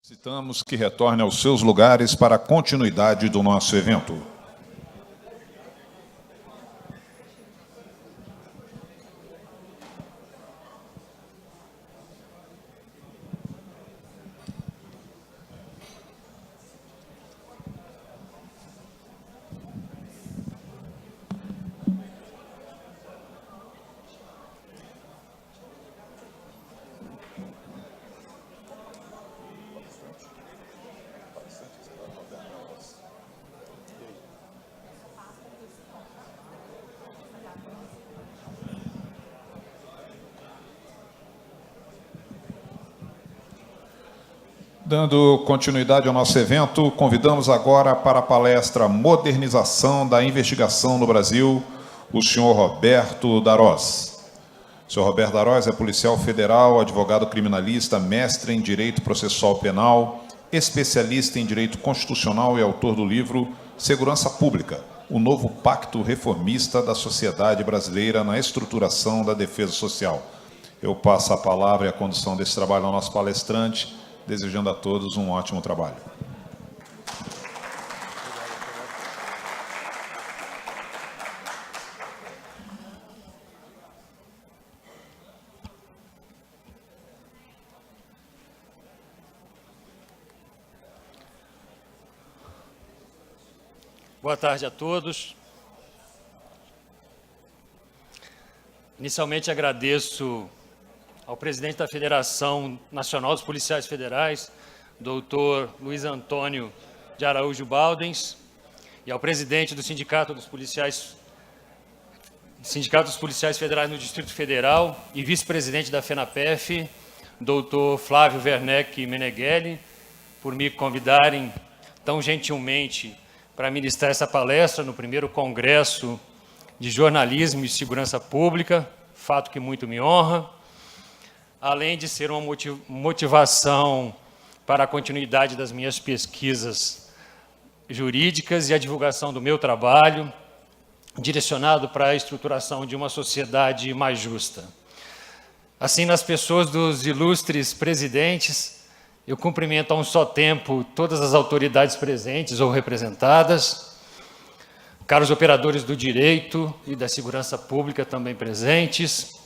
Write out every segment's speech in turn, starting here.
Solicitamos que retorne aos seus lugares para a continuidade do nosso evento. Dando continuidade ao nosso evento, convidamos agora para a palestra Modernização da Investigação no Brasil, o senhor Roberto Darós. O senhor Roberto Darós é policial federal, advogado criminalista, mestre em Direito Processual Penal, especialista em Direito Constitucional e autor do livro Segurança Pública, o novo pacto reformista da sociedade brasileira na estruturação da defesa social. Eu passo a palavra e a condução desse trabalho ao nosso palestrante, desejando a todos um ótimo trabalho. Boa tarde a todos. Inicialmente agradeço ao presidente da Federação Nacional dos Policiais Federais, doutor Luiz Antônio de Araújo Baldens, e ao presidente do Sindicato dos Policiais Federais no Distrito Federal e vice-presidente da FENAPEF, doutor Flávio Werneck Meneghelli, por me convidarem tão gentilmente para ministrar essa palestra no primeiro Congresso de Jornalismo e Segurança Pública, fato que muito me honra. Além de ser uma motivação para a continuidade das minhas pesquisas jurídicas e a divulgação do meu trabalho, direcionado para a estruturação de uma sociedade mais justa. Assim, nas pessoas dos ilustres presidentes, eu cumprimento a um só tempo todas as autoridades presentes ou representadas, caros operadores do direito e da segurança pública também presentes,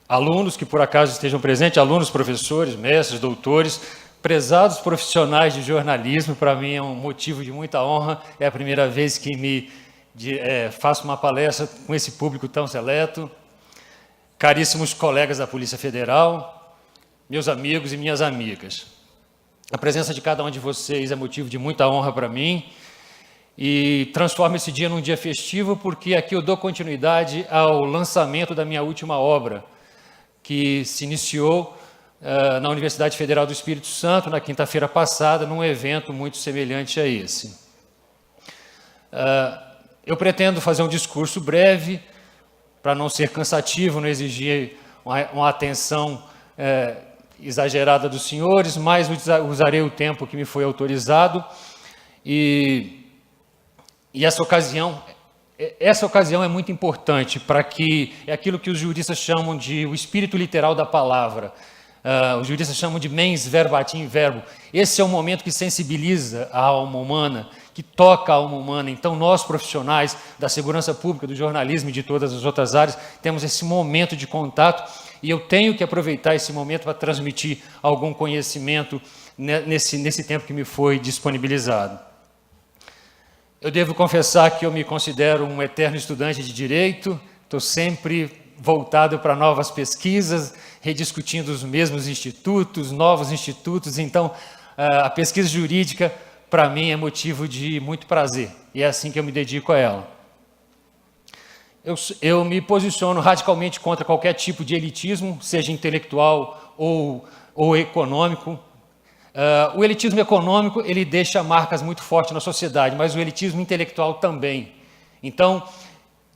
alunos que por acaso estejam presentes, alunos, professores, mestres, doutores, prezados profissionais de jornalismo, para mim é um motivo de muita honra, é a primeira vez que faço uma palestra com esse público tão seleto, caríssimos colegas da Polícia Federal, meus amigos e minhas amigas. A presença de cada um de vocês é motivo de muita honra para mim e transformo esse dia num dia festivo, porque aqui eu dou continuidade ao lançamento da minha última obra, que se iniciou na Universidade Federal do Espírito Santo, na quinta-feira passada, num evento muito semelhante a esse. Eu pretendo fazer um discurso breve, para não ser cansativo, não exigir uma atenção exagerada dos senhores, mas usarei o tempo que me foi autorizado. E essa ocasião é muito importante para que é aquilo que os juristas chamam de o espírito literal da palavra. Os juristas chamam de mens verbatim verbo. Esse é o momento que sensibiliza a alma humana, que toca a alma humana. Então, nós profissionais da segurança pública, do jornalismo e de todas as outras áreas, temos esse momento de contato e eu tenho que aproveitar esse momento para transmitir algum conhecimento nesse tempo que me foi disponibilizado. Eu devo confessar que eu me considero um eterno estudante de direito, estou sempre voltado para novas pesquisas, rediscutindo os mesmos institutos, novos institutos, então a pesquisa jurídica para mim é motivo de muito prazer e é assim que eu me dedico a ela. Eu me posiciono radicalmente contra qualquer tipo de elitismo, seja intelectual ou econômico. O elitismo econômico, ele deixa marcas muito fortes na sociedade, mas o elitismo intelectual também. Então,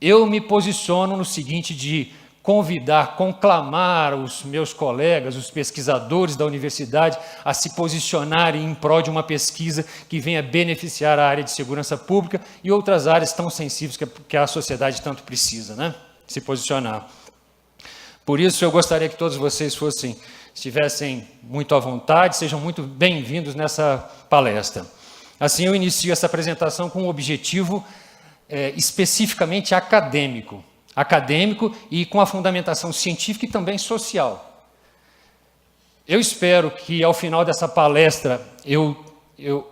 eu me posiciono no seguinte de convidar, conclamar os meus colegas, os pesquisadores da universidade, a se posicionarem em prol de uma pesquisa que venha beneficiar a área de segurança pública e outras áreas tão sensíveis que a sociedade tanto precisa, né? Se posicionar. Por isso, eu gostaria que todos vocês estivessem muito à vontade, sejam muito bem-vindos nessa palestra. Assim, eu inicio essa apresentação com um objetivo especificamente acadêmico e com a fundamentação científica e também social. Eu espero que, ao final dessa palestra,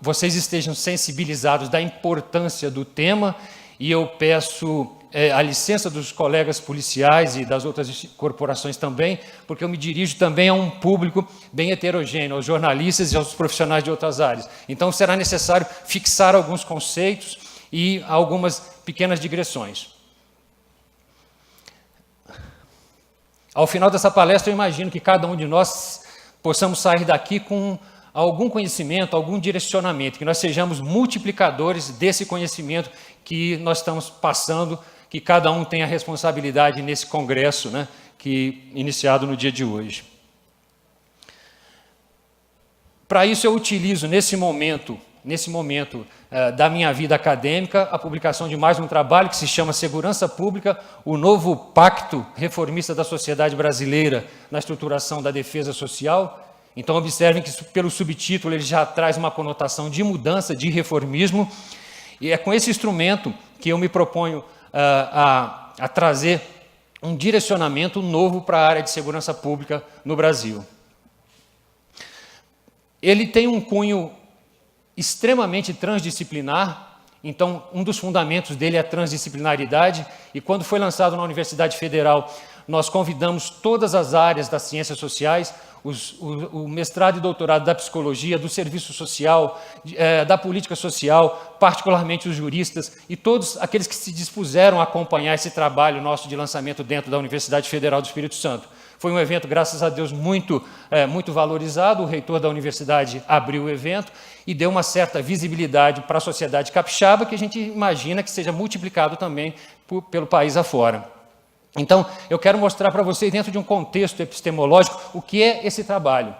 vocês estejam sensibilizados da importância do tema, e eu peço a licença dos colegas policiais e das outras corporações também, porque eu me dirijo também a um público bem heterogêneo, aos jornalistas e aos profissionais de outras áreas. Então, será necessário fixar alguns conceitos e algumas pequenas digressões. Ao final dessa palestra, eu imagino que cada um de nós possamos sair daqui com algum conhecimento, algum direcionamento, que nós sejamos multiplicadores desse conhecimento que nós estamos passando, que cada um tem a responsabilidade nesse congresso, né, iniciado no dia de hoje. Para isso, eu utilizo, nesse momento da minha vida acadêmica, a publicação de mais um trabalho que se chama Segurança Pública, o novo pacto reformista da sociedade brasileira na estruturação da defesa social. Então, observem que, pelo subtítulo, ele já traz uma conotação de mudança, de reformismo, e é com esse instrumento que eu me proponho a trazer um direcionamento novo para a área de segurança pública no Brasil. Ele tem um cunho extremamente transdisciplinar, então um dos fundamentos dele é a transdisciplinaridade, e quando foi lançado na Universidade Federal, nós convidamos todas as áreas das ciências sociais, o mestrado e doutorado da psicologia, do serviço social, da política social, particularmente os juristas e todos aqueles que se dispuseram a acompanhar esse trabalho nosso de lançamento dentro da Universidade Federal do Espírito Santo. Foi um evento, graças a Deus, muito valorizado. O reitor da universidade abriu o evento e deu uma certa visibilidade para a sociedade capixaba, que a gente imagina que seja multiplicado também pelo país afora. Então, eu quero mostrar para vocês, dentro de um contexto epistemológico, o que é esse trabalho.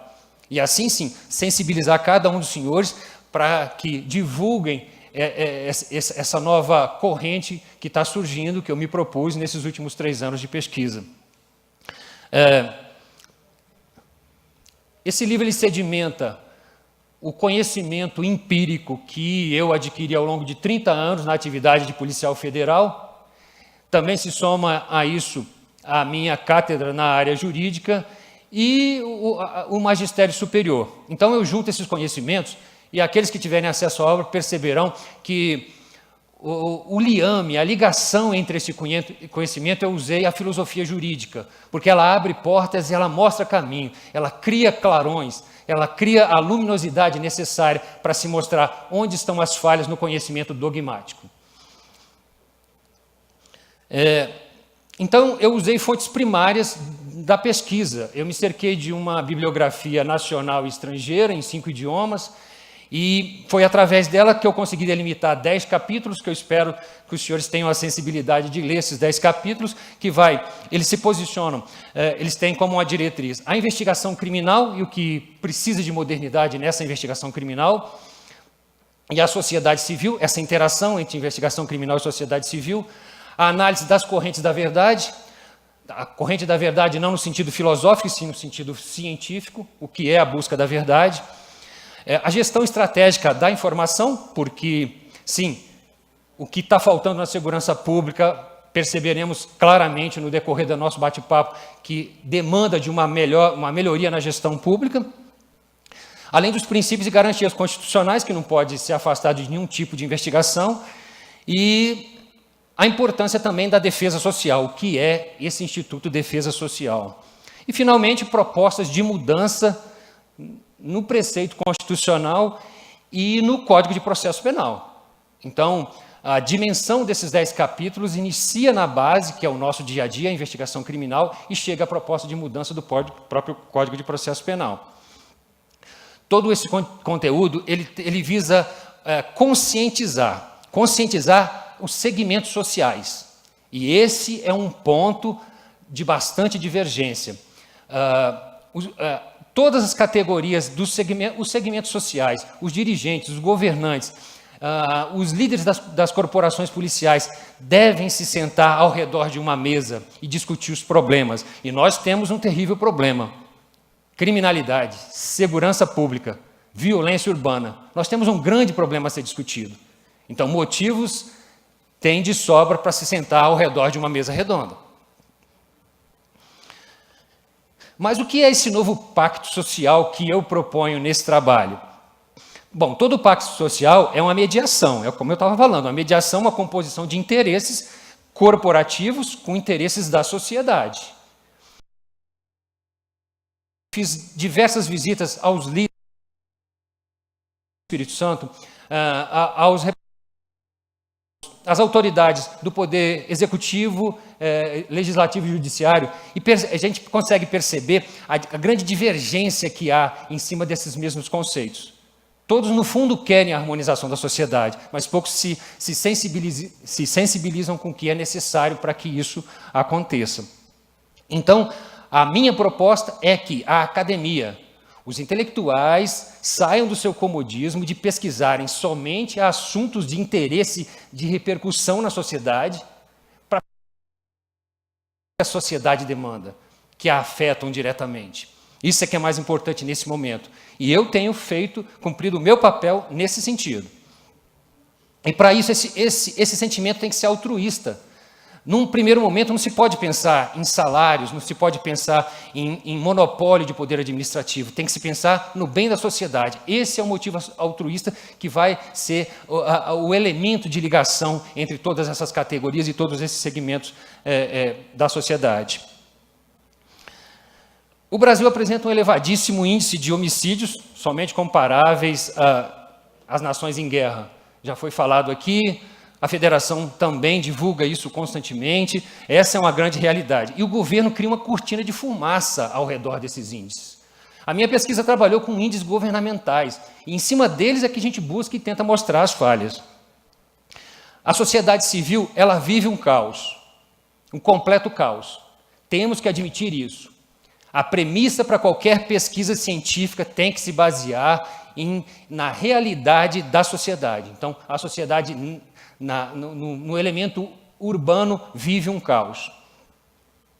E assim, sim, sensibilizar cada um dos senhores para que divulguem essa nova corrente que está surgindo, que eu me propus nesses últimos 3 anos de pesquisa. Esse livro ele sedimenta o conhecimento empírico que eu adquiri ao longo de 30 anos na atividade de policial federal. Também se soma a isso a minha cátedra na área jurídica e o magistério superior. Então, eu junto esses conhecimentos, e aqueles que tiverem acesso à obra perceberão que o liame, a ligação entre esse conhecimento, eu usei a filosofia jurídica, porque ela abre portas e ela mostra caminho, ela cria clarões, ela cria a luminosidade necessária para se mostrar onde estão as falhas no conhecimento dogmático. Então, eu usei fontes primárias da pesquisa. Eu me cerquei de uma bibliografia nacional e estrangeira, em 5 idiomas, e foi através dela que eu consegui delimitar 10 capítulos, que eu espero que os senhores tenham a sensibilidade de ler esses 10 capítulos, eles se posicionam, eles têm como uma diretriz a investigação criminal e o que precisa de modernidade nessa investigação criminal, e a sociedade civil, essa interação entre investigação criminal e sociedade civil, a análise das correntes da verdade, a corrente da verdade não no sentido filosófico, sim no sentido científico, o que é a busca da verdade, a gestão estratégica da informação, porque, sim, o que está faltando na segurança pública, perceberemos claramente no decorrer do nosso bate-papo, que demanda de uma melhoria na gestão pública, além dos princípios e garantias constitucionais, que não pode se afastar de nenhum tipo de investigação, e a importância também da defesa social, o que é esse Instituto Defesa Social. E, finalmente, propostas de mudança no preceito constitucional e no Código de Processo Penal. Então, a dimensão desses 10 capítulos inicia na base, que é o nosso dia a dia, a investigação criminal, e chega à proposta de mudança do próprio Código de Processo Penal. Todo esse conteúdo, ele visa conscientizar os segmentos sociais. E esse é um ponto de bastante divergência. Todas as categorias os segmentos sociais, os dirigentes, os governantes, Os líderes das corporações policiais devem se sentar ao redor de uma mesa e discutir os problemas. E nós temos um terrível problema: criminalidade, segurança pública, violência urbana. Nós temos um grande problema a ser discutido. Então, motivos tem de sobra para se sentar ao redor de uma mesa redonda. Mas o que é esse novo pacto social que eu proponho nesse trabalho? Bom, todo pacto social é uma mediação, é como eu estava falando, uma mediação, uma composição de interesses corporativos com interesses da sociedade. Fiz diversas visitas aos líderes do Espírito Santo, às autoridades do poder executivo, legislativo e judiciário, e a gente consegue perceber a grande divergência que há em cima desses mesmos conceitos. Todos, no fundo, querem a harmonização da sociedade, mas poucos se sensibilizam com o que é necessário para que isso aconteça. Então, a minha proposta é que a academia, os intelectuais, saiam do seu comodismo de pesquisarem somente assuntos de interesse, de repercussão na sociedade, para que a sociedade demanda, que a afetam diretamente. Isso é que é mais importante nesse momento. E eu tenho cumprido o meu papel nesse sentido. E para isso, esse sentimento tem que ser altruísta. Num primeiro momento, não se pode pensar em salários, não se pode pensar em monopólio de poder administrativo. Tem que se pensar no bem da sociedade. Esse é o motivo altruísta que vai ser o elemento de ligação entre todas essas categorias e todos esses segmentos da sociedade. O Brasil apresenta um elevadíssimo índice de homicídios, somente comparáveis às nações em guerra. Já foi falado aqui, a federação também divulga isso constantemente, essa é uma grande realidade. E o governo cria uma cortina de fumaça ao redor desses índices. A minha pesquisa trabalhou com índices governamentais, e em cima deles é que a gente busca e tenta mostrar as falhas. A sociedade civil, ela vive um caos, um completo caos. Temos que admitir isso. A premissa para qualquer pesquisa científica tem que se basear na realidade da sociedade. Então, a sociedade, no elemento urbano, vive um caos.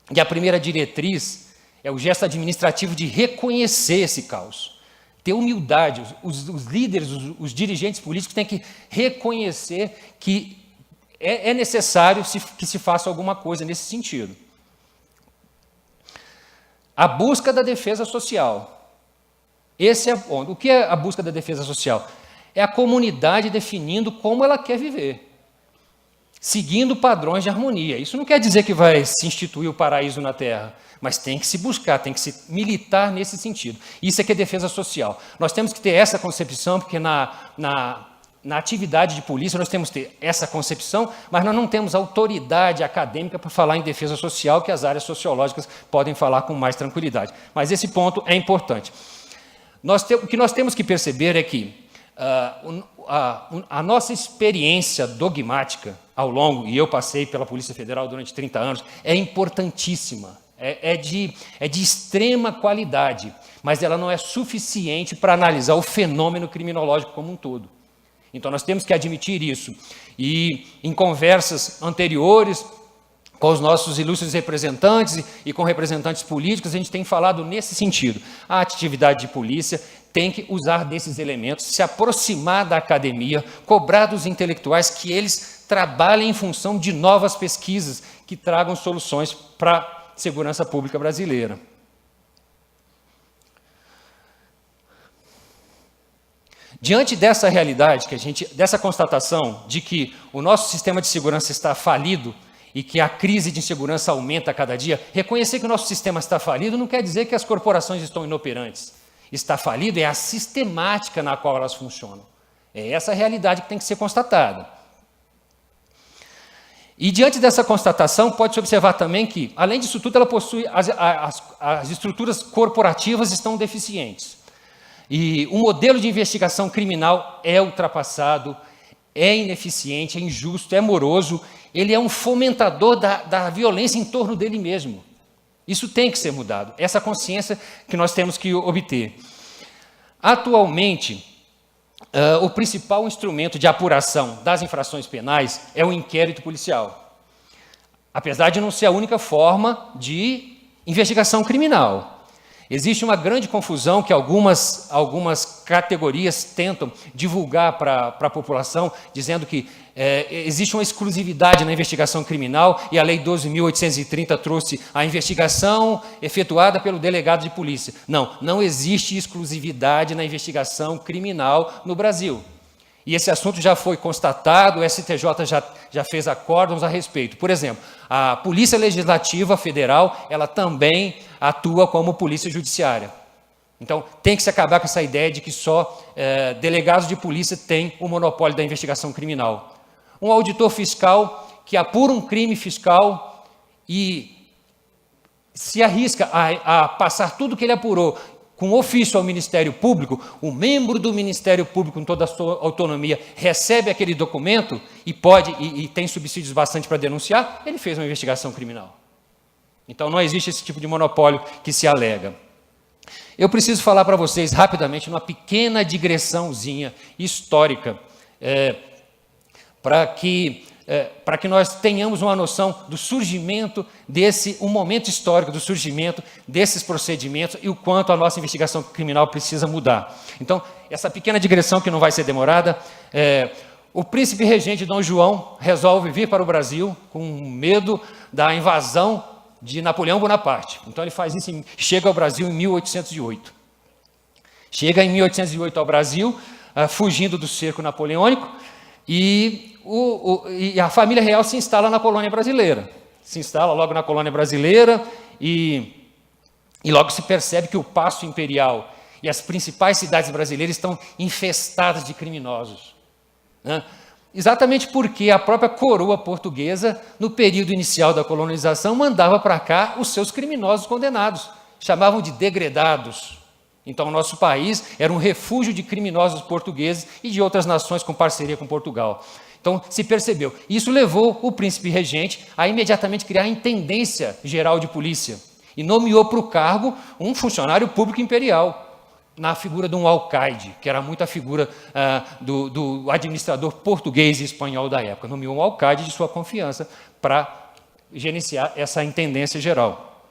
E a primeira diretriz é o gesto administrativo de reconhecer esse caos. Ter humildade. Os líderes, os dirigentes políticos têm que reconhecer que é necessário que se faça alguma coisa nesse sentido. A busca da defesa social. Esse é o que é a busca da defesa social? É a comunidade definindo como ela quer viver, seguindo padrões de harmonia. Isso não quer dizer que vai se instituir o paraíso na Terra, mas tem que se buscar, tem que se militar nesse sentido. Isso é que é defesa social. Nós temos que ter essa concepção, porque na atividade de polícia nós temos que ter essa concepção, mas nós não temos autoridade acadêmica para falar em defesa social, que as áreas sociológicas podem falar com mais tranquilidade. Mas esse ponto é importante. O que nós temos que perceber é que a nossa experiência dogmática ao longo, e eu passei pela Polícia Federal durante 30 anos, é importantíssima, é de extrema qualidade, mas ela não é suficiente para analisar o fenômeno criminológico como um todo. Então, nós temos que admitir isso. E em conversas anteriores com os nossos ilustres representantes e com representantes políticos, a gente tem falado nesse sentido. A atividade de polícia tem que usar desses elementos, se aproximar da academia, cobrar dos intelectuais que eles trabalhem em função de novas pesquisas que tragam soluções para a segurança pública brasileira. Diante dessa realidade, dessa constatação de que o nosso sistema de segurança está falido e que a crise de insegurança aumenta a cada dia, reconhecer que o nosso sistema está falido não quer dizer que as corporações estão inoperantes. Está falido é a sistemática na qual elas funcionam. É essa a realidade que tem que ser constatada. E diante dessa constatação, pode-se observar também que, além disso tudo, ela possui as estruturas corporativas estão deficientes. E o modelo de investigação criminal é ultrapassado, é ineficiente, é injusto, é moroso, ele é um fomentador da violência em torno dele mesmo. Isso tem que ser mudado, essa consciência que nós temos que obter. Atualmente, o principal instrumento de apuração das infrações penais é o inquérito policial. Apesar de não ser a única forma de investigação criminal. Existe uma grande confusão que algumas categorias tentam divulgar para a população, dizendo que existe uma exclusividade na investigação criminal e a Lei 12.830 trouxe a investigação efetuada pelo delegado de polícia. Não existe exclusividade na investigação criminal no Brasil. E esse assunto já foi constatado, o STJ já fez acórdãos a respeito. Por exemplo, a Polícia Legislativa Federal, ela também atua como polícia judiciária. Então, tem que se acabar com essa ideia de que só delegados de polícia têm o monopólio da investigação criminal. Um auditor fiscal que apura um crime fiscal e se arrisca a passar tudo que ele apurou com ofício ao Ministério Público, o membro do Ministério Público, com toda a sua autonomia, recebe aquele documento e tem subsídios bastante para denunciar, ele fez uma investigação criminal. Então, não existe esse tipo de monopólio que se alega. Eu preciso falar para vocês rapidamente uma pequena digressãozinha histórica, para que nós tenhamos uma noção do surgimento um momento histórico do surgimento desses procedimentos e o quanto a nossa investigação criminal precisa mudar. Então, essa pequena digressão que não vai ser demorada, o príncipe regente Dom João resolve vir para o Brasil com medo da invasão de Napoleão Bonaparte. Então, ele faz isso, chega ao Brasil em 1808. Chega em 1808 ao Brasil, fugindo do cerco napoleônico, e a família real se instala na colônia brasileira. Se instala logo na colônia brasileira e logo se percebe que o Paço Imperial e as principais cidades brasileiras estão infestadas de criminosos. Né? Exatamente porque a própria coroa portuguesa, no período inicial da colonização, mandava para cá os seus criminosos condenados. Chamavam de degredados. Então, o nosso país era um refúgio de criminosos portugueses e de outras nações com parceria com Portugal. Então, se percebeu. Isso levou o príncipe regente a imediatamente criar a Intendência Geral de Polícia e nomeou para o cargo um funcionário público imperial, na figura de um alcaide, que era muito a figura do administrador português e espanhol da época. Nomeou um alcaide de sua confiança para gerenciar essa Intendência Geral.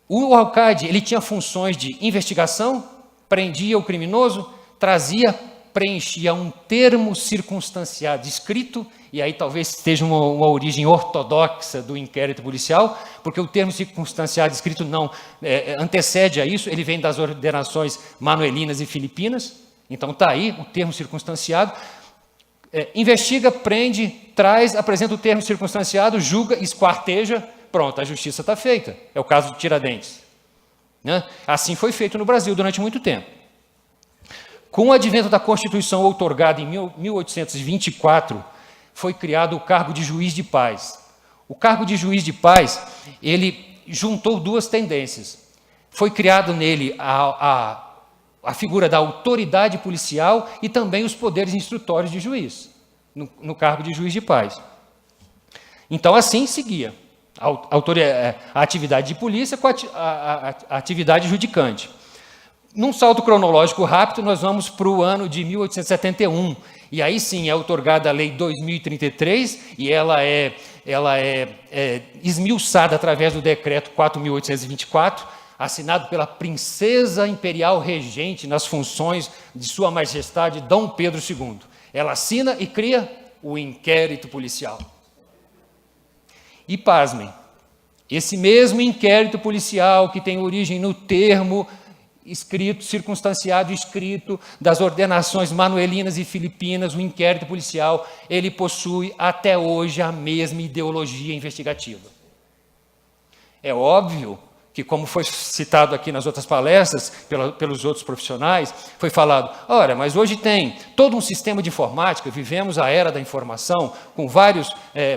O alcaide, ele tinha funções de investigação, prendia o criminoso, preenchia um termo circunstanciado escrito, e aí talvez esteja uma origem ortodoxa do inquérito policial, porque o termo circunstanciado escrito não antecede a isso, ele vem das ordenações manuelinas e filipinas, então está aí o termo circunstanciado, investiga, prende, traz, apresenta o termo circunstanciado, julga, esquarteja, pronto, a justiça está feita. É o caso de Tiradentes. Né? Assim foi feito no Brasil durante muito tempo. Com o advento da Constituição outorgada em 1824, foi criado o cargo de juiz de paz. O cargo de juiz de paz, ele juntou duas tendências. Foi criado nele a figura da autoridade policial e também os poderes instrutórios de juiz, no cargo de juiz de paz. Então, assim seguia a atividade de polícia com a atividade judicante. Num salto cronológico rápido, nós vamos para o ano de 1871, e aí sim é outorgada a Lei 2033, e ela é esmiuçada através do Decreto 4.824, assinado pela Princesa Imperial Regente nas funções de Sua Majestade Dom Pedro II. Ela assina e cria o inquérito policial. E pasmem, esse mesmo inquérito policial que tem origem no termo escrito, circunstanciado escrito das ordenações manuelinas e filipinas, o inquérito policial, ele possui até hoje a mesma ideologia investigativa. É óbvio que, como foi citado aqui nas outras palestras, pelos outros profissionais, foi falado, ora, mas hoje tem todo um sistema de informática, vivemos a era da informação, com vários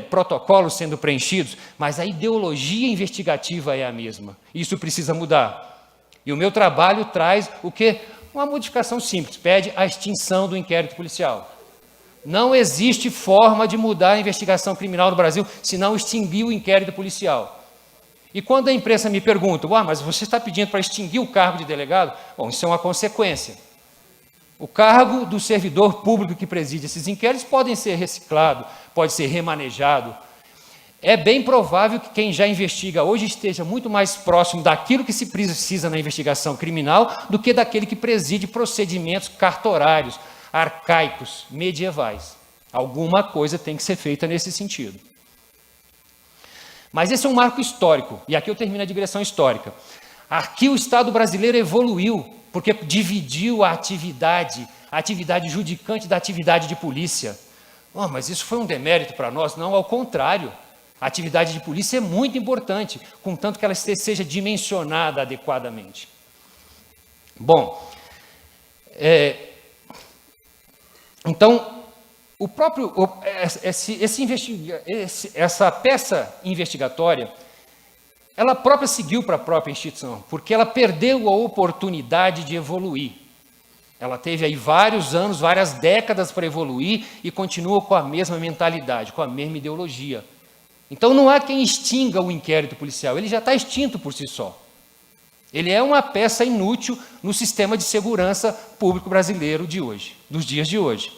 protocolos sendo preenchidos, mas a ideologia investigativa é a mesma. Isso precisa mudar. E o meu trabalho traz o quê? Uma modificação simples, pede a extinção do inquérito policial. Não existe forma de mudar a investigação criminal no Brasil se não extinguir o inquérito policial. E quando a imprensa me pergunta, mas você está pedindo para extinguir o cargo de delegado? Bom, isso é uma consequência. O cargo do servidor público que preside esses inquéritos pode ser reciclado, pode ser remanejado. É bem provável que quem já investiga hoje esteja muito mais próximo daquilo que se precisa na investigação criminal do que daquele que preside procedimentos cartorários, arcaicos, medievais. Alguma coisa tem que ser feita nesse sentido. Mas esse é um marco histórico, e aqui eu termino a digressão histórica. Aqui o Estado brasileiro evoluiu, porque dividiu a atividade judicante da atividade de polícia. Mas isso foi um demérito para nós? Não, ao contrário. A atividade de polícia é muito importante, contanto que ela seja dimensionada adequadamente. Bom, então, essa peça investigatória, ela própria seguiu para a própria instituição, porque ela perdeu a oportunidade de evoluir. Ela teve aí vários anos, várias décadas para evoluir e continua com a mesma mentalidade, com a mesma ideologia. Então não há quem extinga o inquérito policial, ele já está extinto por si só. Ele é uma peça inútil no sistema de segurança público brasileiro de hoje, dos dias de hoje.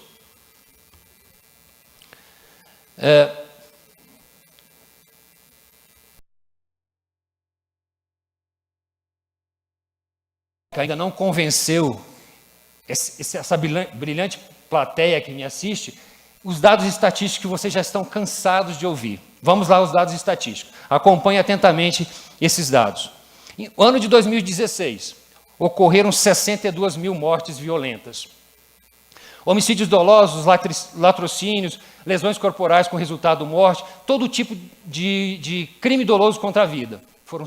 Ainda não convenceu essa brilhante plateia que me assiste, os dados estatísticos que vocês já estão cansados de ouvir. Vamos lá aos dados estatísticos. Acompanhe atentamente esses dados. No ano de 2016, ocorreram 62 mil mortes violentas. Homicídios dolosos, latrocínios, lesões corporais com resultado morte, todo tipo de crime doloso contra a vida. Foram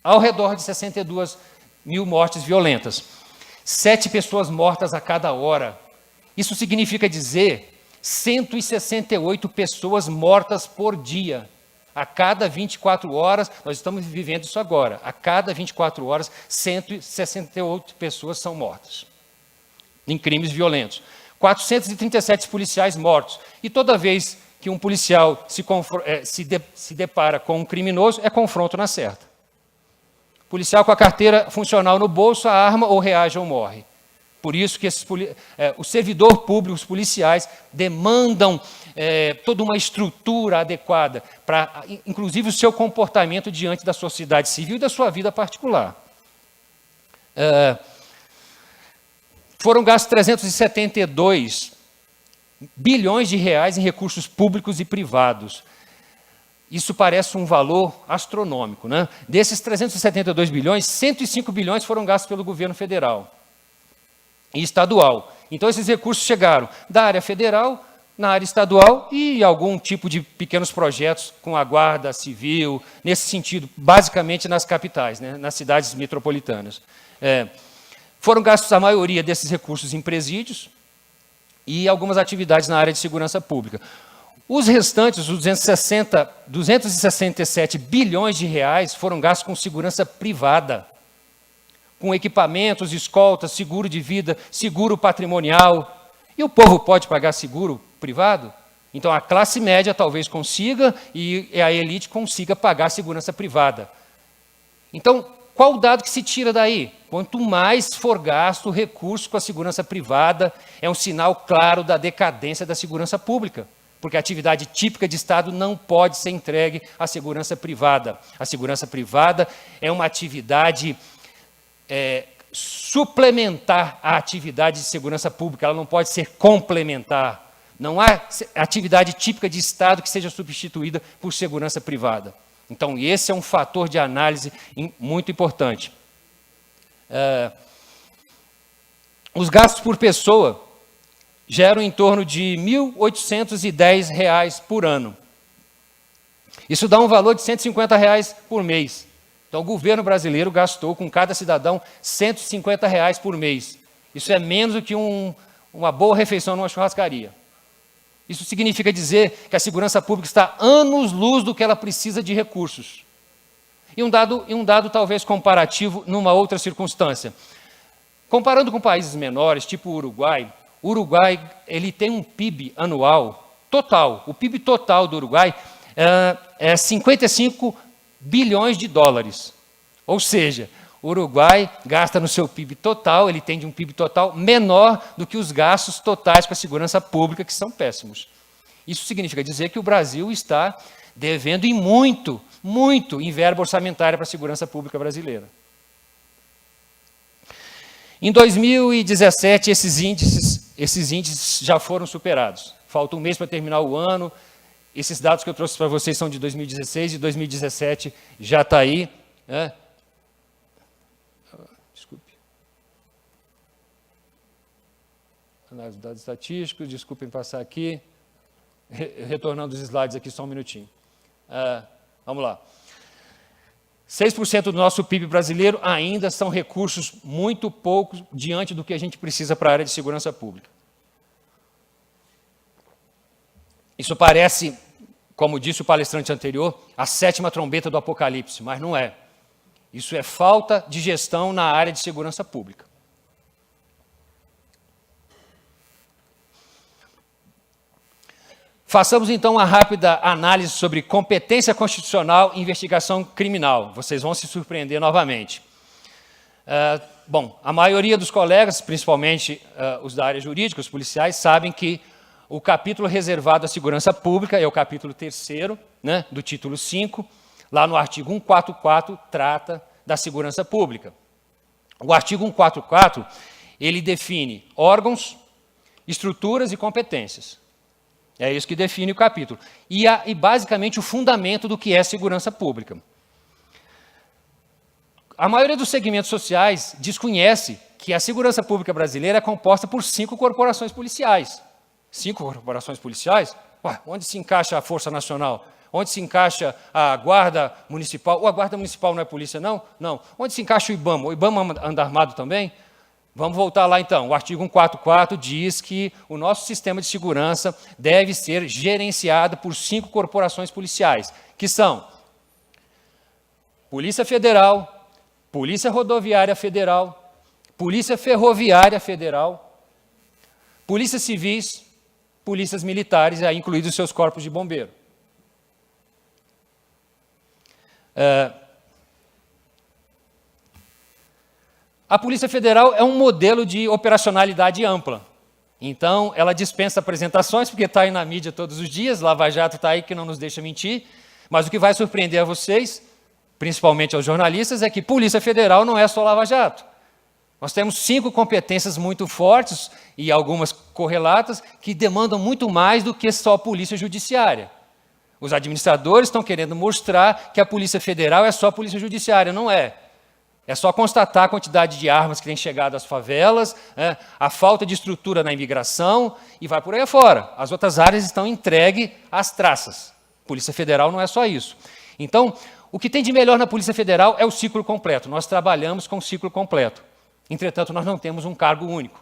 ao redor de 62 mil mortes violentas. 7 pessoas mortas a cada hora. Isso significa dizer 168 pessoas mortas por dia. A cada 24 horas, nós estamos vivendo isso agora, a cada 24 horas, 168 pessoas são mortas em crimes violentos. 437 policiais mortos. E toda vez que um policial se depara com um criminoso, é confronto na certa. Policial com a carteira funcional no bolso, a arma ou reage ou morre. Por isso que o servidor público, os policiais, demandam toda uma estrutura adequada para, inclusive, o seu comportamento diante da sociedade civil e da sua vida particular. Foram gastos 372 bilhões de reais em recursos públicos e privados. Isso parece um valor astronômico, né? Desses 372 bilhões, 105 bilhões foram gastos pelo governo federal e estadual. Então, esses recursos chegaram da área federal, na área estadual e algum tipo de pequenos projetos com a Guarda Civil, nesse sentido, basicamente nas capitais, né, nas cidades metropolitanas. Foram gastos a maioria desses recursos em presídios e algumas atividades na área de segurança pública. Os restantes, os 267 bilhões de reais, foram gastos com segurança privada, com equipamentos, escoltas, seguro de vida, seguro patrimonial. E o povo pode pagar seguro privado? Então, a classe média talvez consiga e a elite consiga pagar segurança privada. Então, qual o dado que se tira daí? Quanto mais for gasto recurso com a segurança privada, é um sinal claro da decadência da segurança pública, porque a atividade típica de Estado não pode ser entregue à segurança privada. A segurança privada é uma atividade suplementar à atividade de segurança pública, ela não pode ser complementar. Não há atividade típica de Estado que seja substituída por segurança privada. Então, esse é um fator de análise muito importante. Os gastos por pessoa geram em torno de R$ 1.810 por ano. Isso dá um valor de R$ 150 por mês. Então, o governo brasileiro gastou com cada cidadão R$ 150 por mês. Isso é menos do que uma boa refeição numa churrascaria. Isso significa dizer que a segurança pública está anos-luz do que ela precisa de recursos. E um dado talvez comparativo numa outra circunstância. Comparando com países menores, tipo o Uruguai ele tem um PIB anual total. O PIB total do Uruguai é 55 bilhões de dólares. Ou seja, o Uruguai gasta no seu PIB total, ele tem de um PIB total menor do que os gastos totais com a segurança pública, que são péssimos. Isso significa dizer que o Brasil está devendo em muito, muito em verba orçamentária para a segurança pública brasileira. Em 2017, esses índices já foram superados. Falta um mês para terminar o ano. Esses dados que eu trouxe para vocês são de 2016 e 2017 já está aí. Né? Desculpe. Análise de dados estatísticos, desculpem passar aqui. Retornando os slides aqui só um minutinho. Vamos lá. 6% do nosso PIB brasileiro ainda são recursos muito poucos diante do que a gente precisa para a área de segurança pública. Isso parece, como disse o palestrante anterior, a 7ª trombeta do apocalipse, mas não é. Isso é falta de gestão na área de segurança pública. Façamos então uma rápida análise sobre competência constitucional e investigação criminal. Vocês vão se surpreender novamente. Bom, a maioria dos colegas, principalmente os da área jurídica, os policiais, sabem que o capítulo reservado à segurança pública é o capítulo 3º, né, do título 5, lá no artigo 144, trata da segurança pública. O artigo 144, ele define órgãos, estruturas e competências. É isso que define o capítulo. E basicamente, o fundamento do que é segurança pública. A maioria dos segmentos sociais desconhece que a segurança pública brasileira é composta por 5 corporações policiais. 5 corporações policiais? Ué, onde se encaixa a Força Nacional? Onde se encaixa a Guarda Municipal? Ou a Guarda Municipal não é polícia, não? Não. Onde se encaixa o IBAMA? O IBAMA anda armado também? Vamos voltar lá então. O artigo 144 diz que o nosso sistema de segurança deve ser gerenciado por 5 corporações policiais, que são Polícia Federal, Polícia Rodoviária Federal, Polícia Ferroviária Federal, Polícias Civis, Polícias Militares, aí incluídos os seus corpos de bombeiro. A Polícia Federal é um modelo de operacionalidade ampla. Então, ela dispensa apresentações, porque está aí na mídia todos os dias, Lava Jato está aí que não nos deixa mentir, mas o que vai surpreender a vocês, principalmente aos jornalistas, é que Polícia Federal não é só Lava Jato. Nós temos 5 competências muito fortes e algumas correlatas que demandam muito mais do que só a Polícia Judiciária. Os administradores estão querendo mostrar que a Polícia Federal é só a Polícia Judiciária, não é. É só constatar a quantidade de armas que tem chegado às favelas, a falta de estrutura na imigração e vai por aí afora. As outras áreas estão entregues às traças. Polícia Federal não é só isso. Então, o que tem de melhor na Polícia Federal é o ciclo completo. Nós trabalhamos com o ciclo completo. Entretanto, nós não temos um cargo único.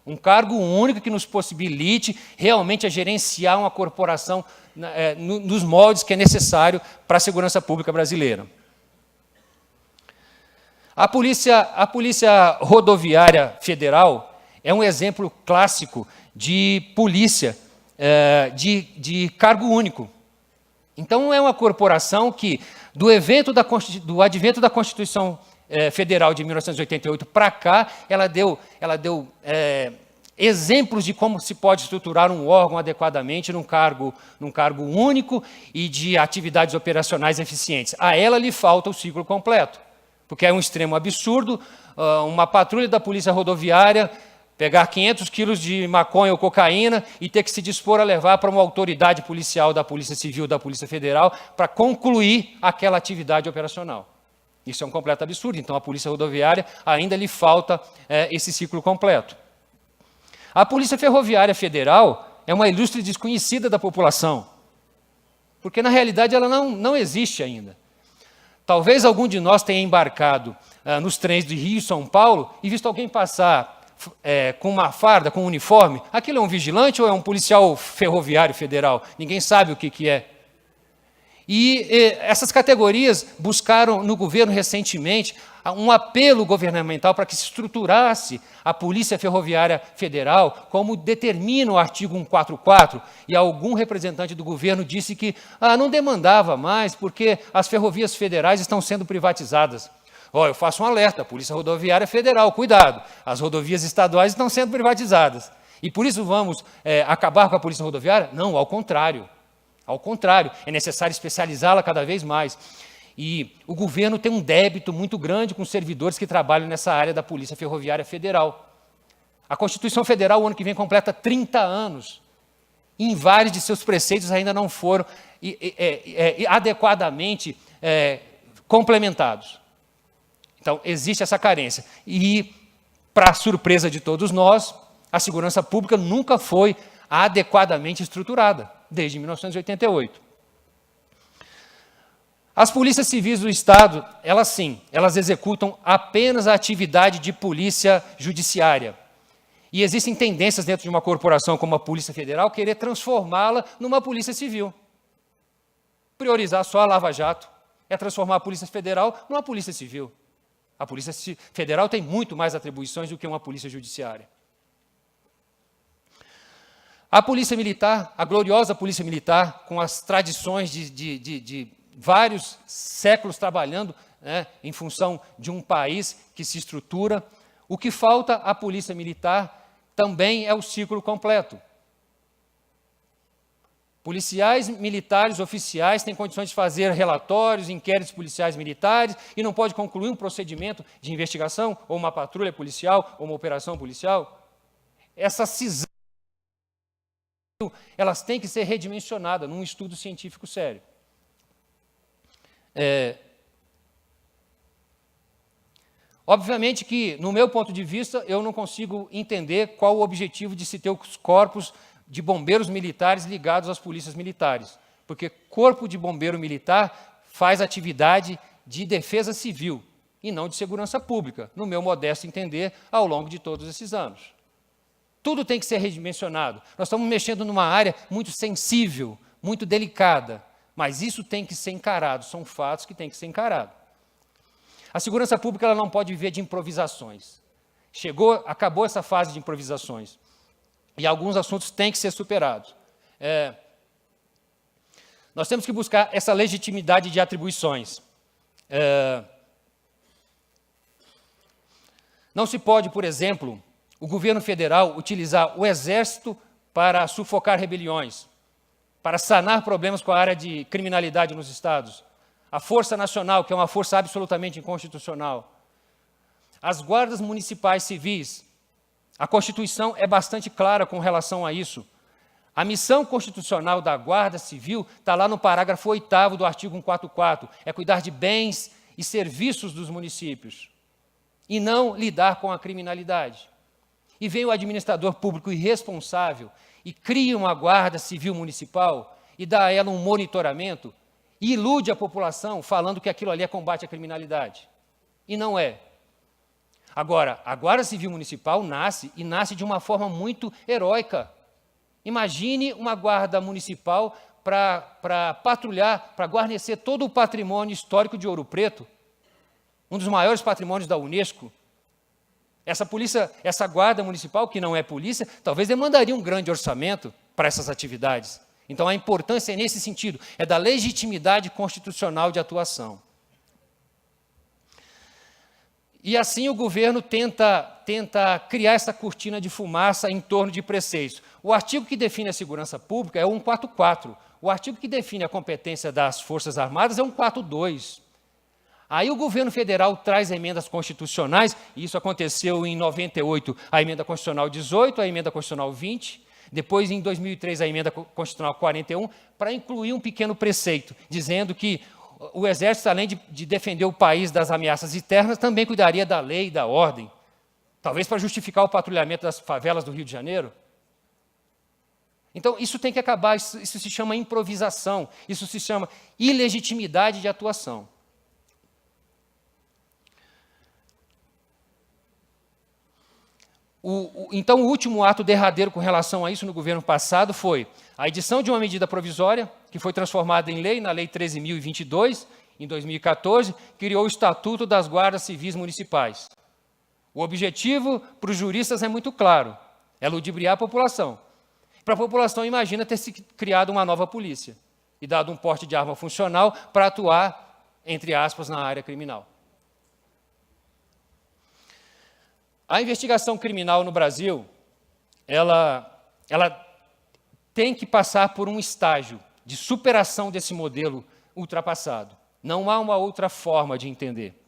Um cargo único que nos possibilite realmente a gerenciar uma corporação nos moldes que é necessário para a segurança pública brasileira. A Polícia Rodoviária Federal é um exemplo clássico de polícia de cargo único. Então, é uma corporação que, do advento da Constituição Federal de 1988 para cá, ela deu exemplos de como se pode estruturar um órgão adequadamente num cargo único e de atividades operacionais eficientes. A ela lhe falta o ciclo completo. Porque é um extremo absurdo uma patrulha da Polícia Rodoviária pegar 500 quilos de maconha ou cocaína e ter que se dispor a levar para uma autoridade policial da Polícia Civil, da Polícia Federal, para concluir aquela atividade operacional. Isso é um completo absurdo. Então, a Polícia Rodoviária ainda lhe falta esse ciclo completo. A Polícia Ferroviária Federal é uma ilustre desconhecida da população, porque, na realidade, ela não existe ainda. Talvez algum de nós tenha embarcado nos trens de Rio e São Paulo e visto alguém passar com uma farda, com um uniforme. Aquilo é um vigilante ou é um policial ferroviário federal? Ninguém sabe o que é. E essas categorias buscaram no governo recentemente um apelo governamental para que se estruturasse a Polícia Ferroviária Federal, como determina o artigo 144, e algum representante do governo disse que não demandava mais, porque as ferrovias federais estão sendo privatizadas. Eu faço um alerta, Polícia Rodoviária Federal, cuidado, as rodovias estaduais estão sendo privatizadas. E por isso vamos acabar com a Polícia Rodoviária? Não, ao contrário. Ao contrário, é necessário especializá-la cada vez mais. E o governo tem um débito muito grande com os servidores que trabalham nessa área da Polícia Ferroviária Federal. A Constituição Federal, o ano que vem, completa 30 anos. E em vários de seus preceitos ainda não foram adequadamente complementados. Então, existe essa carência. E, para surpresa de todos nós, a segurança pública nunca foi adequadamente estruturada, desde 1988. As polícias civis do Estado, elas sim, elas executam apenas a atividade de polícia judiciária. E existem tendências dentro de uma corporação como a Polícia Federal querer transformá-la numa polícia civil. Priorizar só a Lava Jato é transformar a Polícia Federal numa polícia civil. A Polícia Federal tem muito mais atribuições do que uma polícia judiciária. A Polícia Militar, a gloriosa Polícia Militar, com as tradições de vários séculos trabalhando em função de um país que se estrutura, o que falta à Polícia Militar também é o ciclo completo. Policiais militares oficiais têm condições de fazer relatórios, inquéritos policiais militares e não pode concluir um procedimento de investigação, ou uma patrulha policial, ou uma operação policial. Essa cisão, elas têm que ser redimensionadas num estudo científico sério. Obviamente que, no meu ponto de vista, eu não consigo entender qual o objetivo de se ter os corpos de bombeiros militares ligados às polícias militares, porque corpo de bombeiro militar faz atividade de defesa civil e não de segurança pública, no meu modesto entender, ao longo de todos esses anos. Tudo tem que ser redimensionado. Nós estamos mexendo numa área muito sensível, muito delicada, mas isso tem que ser encarado, são fatos que têm que ser encarados. A segurança pública ela não pode viver de improvisações. Acabou essa fase de improvisações. E alguns assuntos têm que ser superados. Nós temos que buscar essa legitimidade de atribuições. Não se pode, por exemplo, o governo federal utilizar o Exército para sufocar rebeliões, para sanar problemas com a área de criminalidade nos estados. A Força Nacional, que é uma força absolutamente inconstitucional. As guardas municipais civis. A Constituição é bastante clara com relação a isso. A missão constitucional da Guarda Civil está lá no parágrafo 8º do artigo 144, é cuidar de bens e serviços dos municípios, e não lidar com a criminalidade. E vem o administrador público irresponsável e cria uma Guarda Civil Municipal e dá a ela um monitoramento e ilude a população falando que aquilo ali é combate à criminalidade. E não é. Agora, a Guarda Civil Municipal nasce de uma forma muito heróica. Imagine uma guarda municipal para patrulhar, para guarnecer todo o patrimônio histórico de Ouro Preto, um dos maiores patrimônios da Unesco. Essa guarda municipal, que não é polícia, talvez demandaria um grande orçamento para essas atividades. Então, a importância é nesse sentido, é da legitimidade constitucional de atuação. E assim o governo tenta criar essa cortina de fumaça em torno de preceitos. O artigo que define a segurança pública é o 144. O artigo que define a competência das Forças Armadas é o 142. Aí o governo federal traz emendas constitucionais, e isso aconteceu em 98, a emenda constitucional 18, a emenda constitucional 20, depois em 2003 a emenda constitucional 41, para incluir um pequeno preceito, dizendo que o Exército, além de defender o país das ameaças externas, também cuidaria da lei e da ordem, talvez para justificar o patrulhamento das favelas do Rio de Janeiro. Então, isso tem que acabar, isso se chama improvisação, isso se chama ilegitimidade de atuação. Então, o último ato derradeiro com relação a isso no governo passado foi A edição de uma medida provisória, que foi transformada em lei, na Lei 13.022, em 2014, criou o Estatuto das Guardas Civis Municipais. O objetivo para os juristas é muito claro, é ludibriar a população. Para a população, imagina ter se criado uma nova polícia e dado um porte de arma funcional para atuar, entre aspas, na área criminal. A investigação criminal no Brasil, ela tem que passar por um estágio de superação desse modelo ultrapassado. Não há uma outra forma de entender.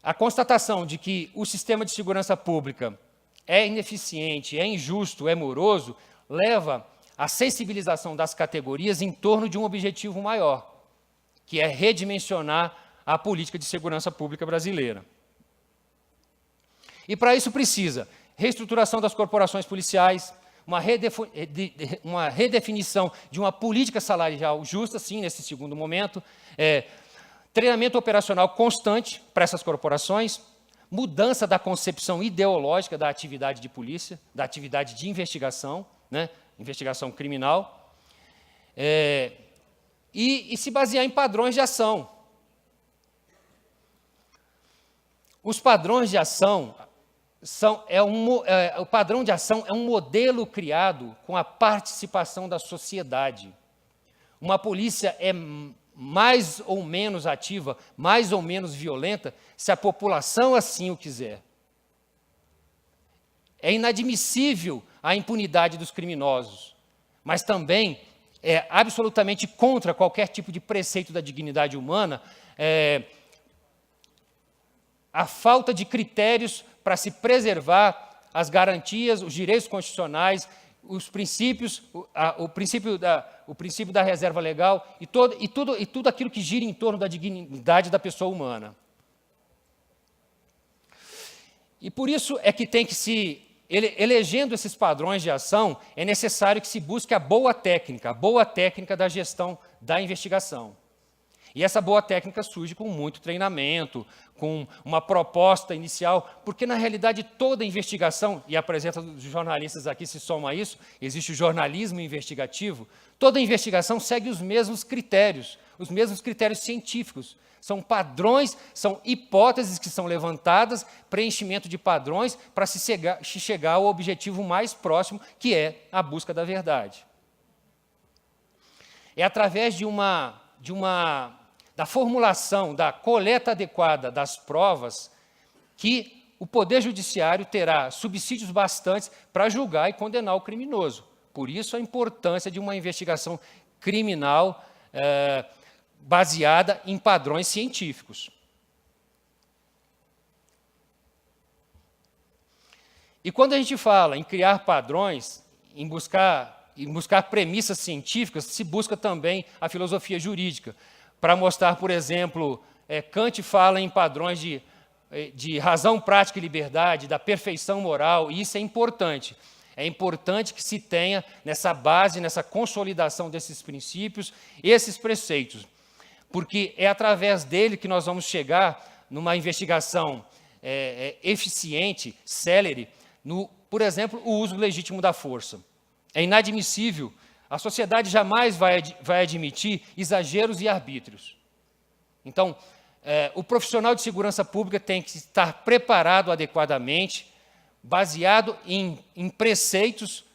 A constatação de que o sistema de segurança pública é ineficiente, é injusto, é moroso, leva à sensibilização das categorias em torno de um objetivo maior, que é redimensionar a política de segurança pública brasileira. E para isso precisa reestruturação das corporações policiais, uma redefinição de uma política salarial justa, sim, nesse segundo momento, treinamento operacional constante para essas corporações, mudança da concepção ideológica da atividade de polícia, da atividade de investigação, né, investigação criminal, e se basear em padrões de ação. Os padrões de ação o padrão de ação é um modelo criado com a participação da sociedade. Uma polícia é mais ou menos ativa, mais ou menos violenta, se a população assim o quiser. É inadmissível a impunidade dos criminosos, mas também é absolutamente contra qualquer tipo de preceito da dignidade humana, a falta de critérios para se preservar as garantias, os direitos constitucionais, os princípios, o princípio da reserva legal e tudo aquilo que gira em torno da dignidade da pessoa humana. E por isso é que tem que elegendo esses padrões de ação, é necessário que se busque a boa técnica da gestão da investigação. E essa boa técnica surge com muito treinamento, com uma proposta inicial, porque, na realidade, toda investigação, e a presença dos jornalistas aqui se soma a isso, existe o jornalismo investigativo, toda investigação segue os mesmos critérios científicos. São padrões, são hipóteses que são levantadas, preenchimento de padrões, para se chegar ao objetivo mais próximo, que é a busca da verdade. É através da formulação, da coleta adequada das provas, que o Poder Judiciário terá subsídios bastantes para julgar e condenar o criminoso. Por isso, a importância de uma investigação criminal baseada em padrões científicos. E quando a gente fala em criar padrões, em buscar premissas científicas, se busca também a filosofia jurídica, para mostrar, por exemplo, Kant fala em padrões de razão, prática e liberdade, da perfeição moral, e isso é importante. É importante que se tenha nessa base, nessa consolidação desses princípios, esses preceitos, porque é através dele que nós vamos chegar numa investigação eficiente, célere, por exemplo, o uso legítimo da força. É inadmissível. A sociedade jamais vai admitir exageros e arbítrios. Então, o profissional de segurança pública tem que estar preparado adequadamente, baseado em preceitos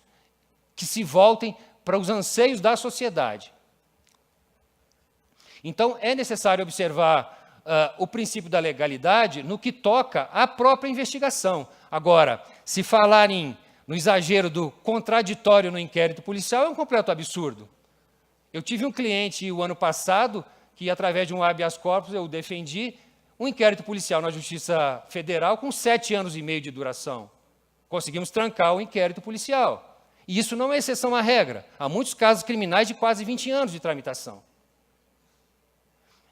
que se voltem para os anseios da sociedade. Então, é necessário observar o princípio da legalidade no que toca à própria investigação. Agora, se falar no exagero do contraditório no inquérito policial, é um completo absurdo. Eu tive um cliente o ano passado que, através de um habeas corpus, eu defendi um inquérito policial na Justiça Federal com 7 anos e meio de duração. Conseguimos trancar o inquérito policial. E isso não é exceção à regra. Há muitos casos criminais de quase 20 anos de tramitação.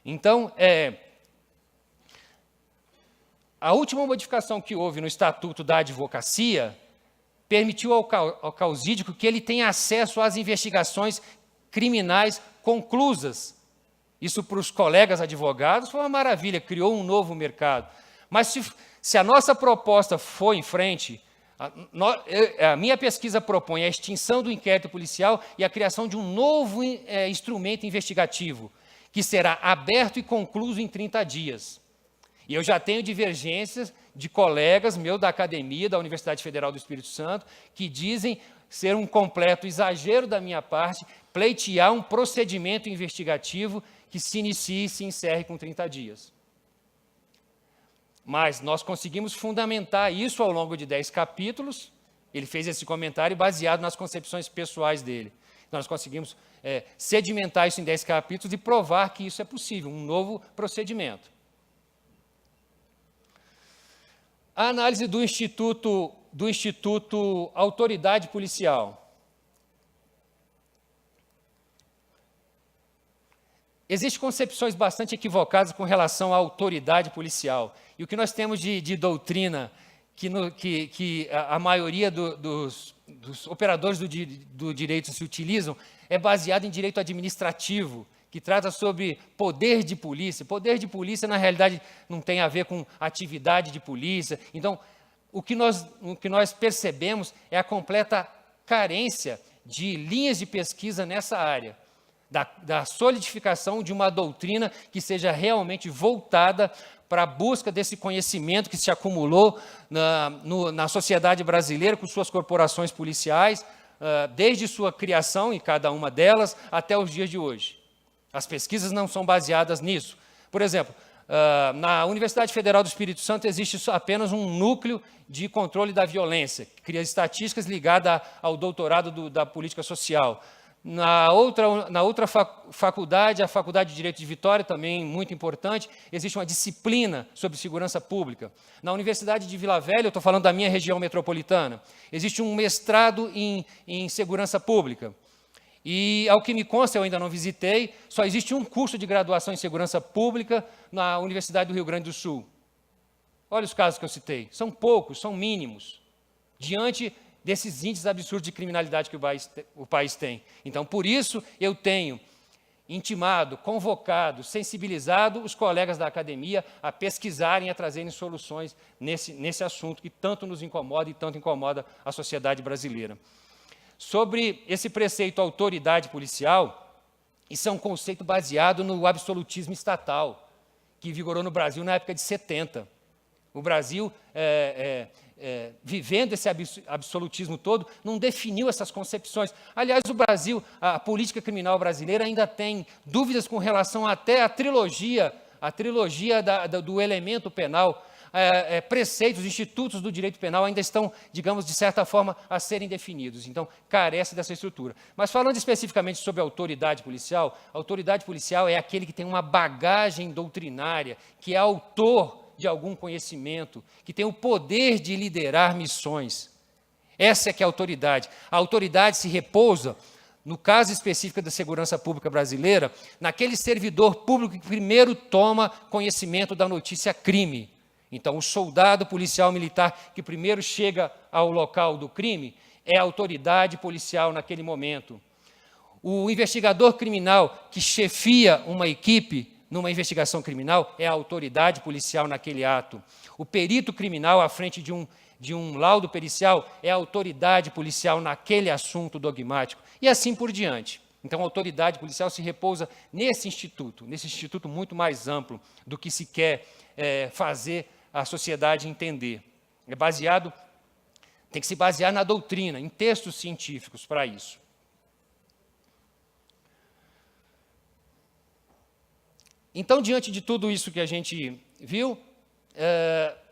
Então, a última modificação que houve no Estatuto da Advocacia permitiu ao causídico que ele tenha acesso às investigações criminais conclusas. Isso para os colegas advogados foi uma maravilha, criou um novo mercado. Mas Se a nossa proposta for em frente, a minha pesquisa propõe a extinção do inquérito policial e a criação de um novo instrumento investigativo, que será aberto e concluído em 30 dias. E eu já tenho divergências de colegas meus da academia, da Universidade Federal do Espírito Santo, que dizem ser um completo exagero da minha parte pleitear um procedimento investigativo que se inicie e se encerre com 30 dias. Mas nós conseguimos fundamentar isso ao longo de 10 capítulos. Ele fez esse comentário baseado nas concepções pessoais dele. Nós conseguimos sedimentar isso em 10 capítulos e provar que isso é possível, um novo procedimento. A análise do Instituto Autoridade Policial. Existem concepções bastante equivocadas com relação à autoridade policial. E o que nós temos de doutrina, que a maioria dos operadores do direito se utilizam, é baseado em direito administrativo, que trata sobre poder de polícia. Poder de polícia, na realidade, não tem a ver com atividade de polícia. Então, o que nós percebemos é a completa carência de linhas de pesquisa nessa área, da solidificação de uma doutrina que seja realmente voltada para a busca desse conhecimento que se acumulou na sociedade brasileira com suas corporações policiais, desde sua criação, em cada uma delas, até os dias de hoje. As pesquisas não são baseadas nisso. Por exemplo, na Universidade Federal do Espírito Santo existe apenas um núcleo de controle da violência, que cria estatísticas ligadas ao doutorado da política social. Na outra faculdade, a Faculdade de Direito de Vitória, também muito importante, existe uma disciplina sobre segurança pública. Na Universidade de Vila Velha, eu estou falando da minha região metropolitana, existe um mestrado em segurança pública. E, ao que me consta, eu ainda não visitei, só existe um curso de graduação em segurança pública na Universidade do Rio Grande do Sul. Olha os casos que eu citei, são poucos, são mínimos, diante desses índices absurdos de criminalidade que o país tem. Então, por isso, eu tenho intimado, convocado, sensibilizado os colegas da academia a pesquisarem, a trazerem soluções nesse assunto que tanto nos incomoda e tanto incomoda a sociedade brasileira. Sobre esse preceito autoridade policial, isso é um conceito baseado no absolutismo estatal, que vigorou no Brasil na época de 70. O Brasil, vivendo esse absolutismo todo, não definiu essas concepções. Aliás, o Brasil, a política criminal brasileira ainda tem dúvidas com relação até à trilogia do elemento penal. Preceitos, institutos do direito penal ainda estão, digamos, de certa forma, a serem definidos. Então, carece dessa estrutura. Mas falando especificamente sobre a autoridade policial é aquele que tem uma bagagem doutrinária, que é autor de algum conhecimento, que tem o poder de liderar missões. Essa é que é a autoridade. A autoridade se repousa, no caso específico da segurança pública brasileira, naquele servidor público que primeiro toma conhecimento da notícia crime. Então, o soldado policial militar que primeiro chega ao local do crime é a autoridade policial naquele momento. O investigador criminal que chefia uma equipe numa investigação criminal é a autoridade policial naquele ato. O perito criminal à frente de um laudo pericial é a autoridade policial naquele assunto dogmático. E assim por diante. Então, a autoridade policial se repousa nesse instituto muito mais amplo do que se quer fazer a sociedade entender. Tem que se basear na doutrina, em textos científicos para isso. Então, diante de tudo isso que a gente viu,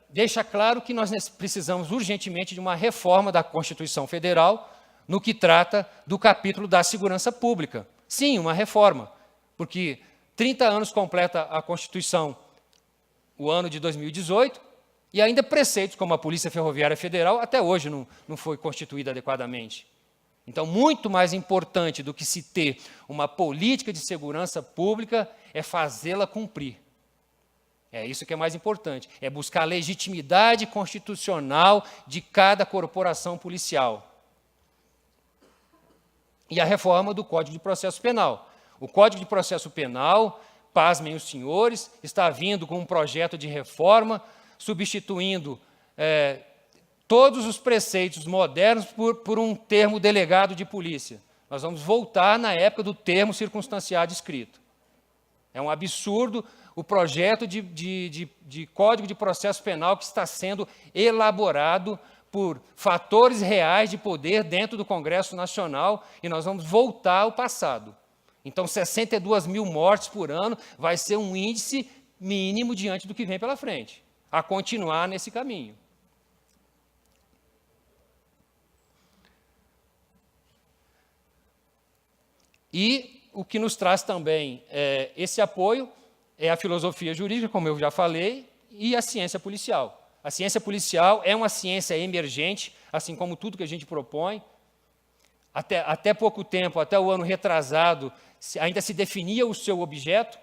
deixa claro que nós precisamos urgentemente de uma reforma da Constituição Federal no que trata do capítulo da segurança pública. Sim, uma reforma, porque 30 anos completa a Constituição o ano de 2018, e ainda preceitos como a Polícia Ferroviária Federal até hoje não foi constituída adequadamente. Então, muito mais importante do que se ter uma política de segurança pública é fazê-la cumprir. É isso que é mais importante, é buscar a legitimidade constitucional de cada corporação policial. E a reforma do Código de Processo Penal. O Código de Processo Penal, pasmem os senhores, está vindo com um projeto de reforma substituindo todos os preceitos modernos por um termo delegado de polícia. Nós vamos voltar na época do termo circunstanciado escrito. É um absurdo o projeto de Código de Processo Penal que está sendo elaborado por fatores reais de poder dentro do Congresso Nacional, e nós vamos voltar ao passado. Então, 62 mil mortes por ano vai ser um índice mínimo diante do que vem pela frente, a continuar nesse caminho. E o que nos traz também esse apoio é a filosofia jurídica, como eu já falei, e a ciência policial. A ciência policial é uma ciência emergente, assim como tudo que a gente propõe. Até pouco tempo, até o ano retrasado, ainda se definia o seu objeto.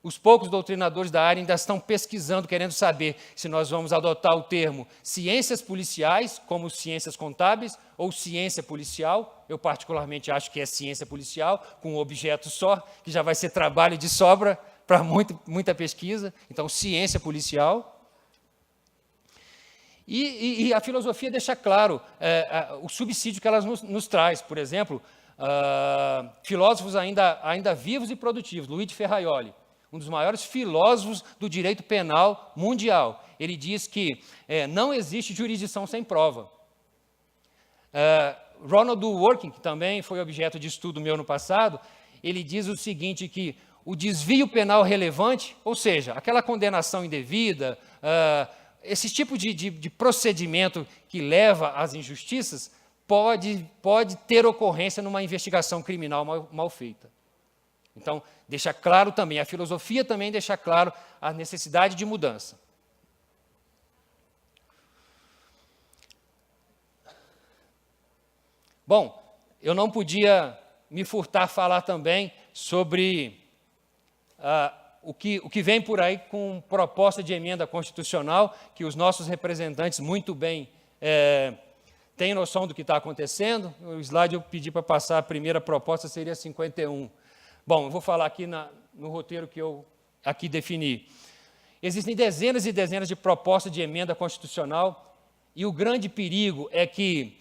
Os poucos doutrinadores da área ainda estão pesquisando, querendo saber se nós vamos adotar o termo ciências policiais, como ciências contábeis, ou ciência policial. Eu particularmente acho que é ciência policial, com um objeto só, que já vai ser trabalho de sobra para muita pesquisa. Então, ciência policial. E a filosofia deixa claro o subsídio que ela nos traz. Por exemplo, filósofos ainda vivos e produtivos, Luigi Ferraioli, um dos maiores filósofos do direito penal mundial. Ele diz que não existe jurisdição sem prova. Ronald Dworkin, que também foi objeto de estudo meu no passado, ele diz o seguinte, que o desvio penal relevante, ou seja, aquela condenação indevida, esse tipo de procedimento que leva às injustiças, pode ter ocorrência numa investigação criminal mal feita. Então, deixa claro também, a filosofia também deixa claro a necessidade de mudança. Bom, eu não podia me furtar falar também sobre o que vem por aí com proposta de emenda constitucional, que os nossos representantes muito bem têm noção do que está acontecendo. O slide eu pedi para passar, a primeira proposta seria 51. Bom, eu vou falar aqui no roteiro que eu aqui defini. Existem dezenas e dezenas de propostas de emenda constitucional, e o grande perigo é que